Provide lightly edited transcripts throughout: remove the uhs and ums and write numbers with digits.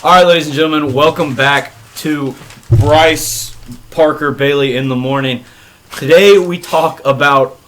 All right, ladies and gentlemen, welcome back to Bryce Parker Bailey in the Morning. Today we talk about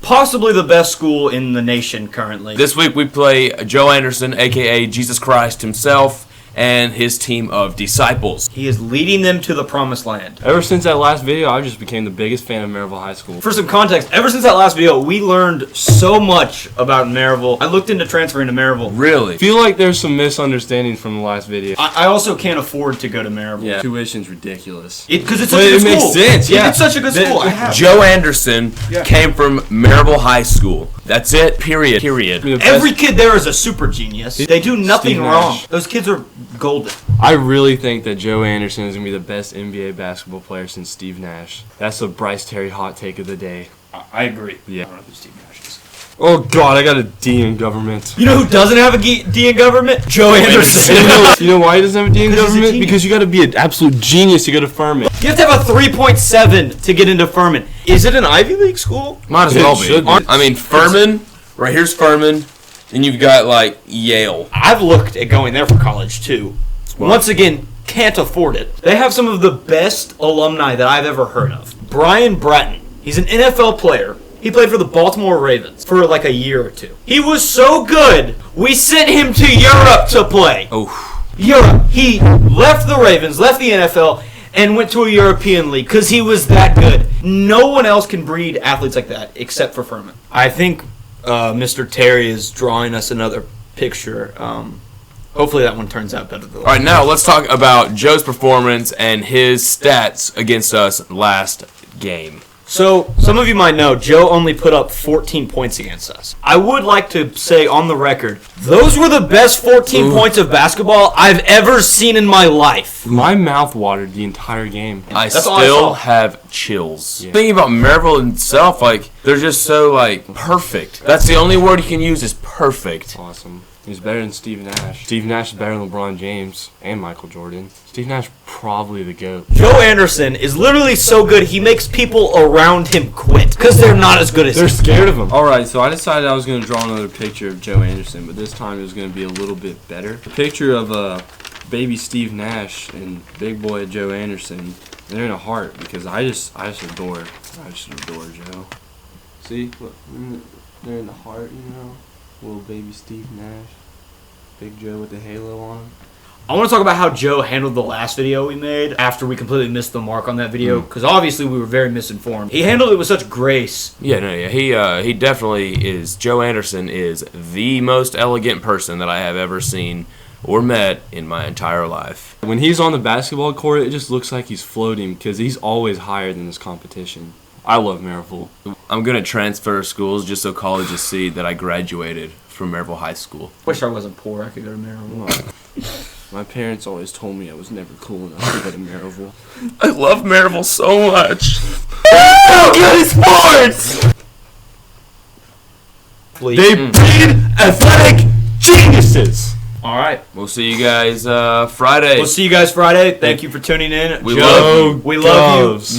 possibly the best school in the nation currently. This week we play Joe Anderson, a.k.a. Jesus Christ himself, and his team of disciples. He is leading them to the promised land. Ever since that last video, I just became the biggest fan of Maryville High School. For some context, ever since that last video, we learned so much about Maryville. I looked into transferring to Maryville. Really? I feel like there's some misunderstandings from the last video. I also can't afford to go to Maryville. Yeah, tuition's ridiculous. Because it's such a good school. It makes sense, yeah. It's such a good school. Joe Anderson came from Maryville High School. That's it, period. Every kid there is a super genius. They do nothing wrong. Those kids are golden. I really think that Joe Anderson is going to be the best NBA basketball player since Steve Nash. That's the Bryce Terry hot take of the day. I agree. Yeah. I don't know who Steve Nash is. Oh, God, I got a D in government. You know who doesn't have a D in government? Joe Anderson. You know why he doesn't have a D in government? Because you got to be an absolute genius to go to Furman. You have to have a 3.7 to get into Furman. Is it an Ivy League school? Might as well should be. be. I mean, Furman, right here's Furman, and you've got, like, Yale. I've looked at going there for college, too. Once again, can't afford it. They have some of the best alumni that I've ever heard of. Brian Bratton. He's an NFL player. He played for the Baltimore Ravens for like a year or two. He was so good, we sent him to Europe to play. Oh. Europe. He left the Ravens, left the NFL, and went to a European league because he was that good. No one else can breed athletes like that except for Furman. I think Mr. Terry is drawing us another picture. Hopefully that one turns out better than the last. All right, now let's talk about Joe's performance and his stats against us last game. So, some of you might know, Joe only put up 14 points against us. I would like to say on the record, those were the best 14 points of basketball I've ever seen in my life. My mouth watered the entire game. I still have chills. Yeah. Thinking about Maryville itself, like, they're just so, like, perfect. That's the only word you can use is perfect. Awesome. He's better than Steve Nash. Steve Nash is better than LeBron James and Michael Jordan. Steve Nash probably the GOAT. Joe Anderson is literally so good, he makes people around him quit because they're not as good as him. They're scared of him. Alright, so I decided I was going to draw another picture of Joe Anderson, but this time it was going to be a little bit better. A picture of baby Steve Nash and big boy Joe Anderson. They're in a heart because I just adore Joe. See? Look, they're in the heart, you know? Little baby Steve Nash. Big Joe with the halo on him. I want to talk about how Joe handled the last video we made after we completely missed the mark on that video, because obviously we were very misinformed. He handled it with such grace. Yeah, he definitely is. Joe Anderson is the most elegant person that I have ever seen or met in my entire life. When he's on the basketball court, it just looks like he's floating because he's always higher than his competition. I love Maryville. I'm going to transfer schools just so colleges see that I graduated from Maryville High School. Wish I wasn't poor. I could go to Maryville. My parents always told me I was never cool enough to go to Maryville. I love Maryville so much. So good at sports! They breed athletic geniuses! All right. We'll see you guys Friday. We'll see you guys Friday. Thank you for tuning in. We love you. We love you.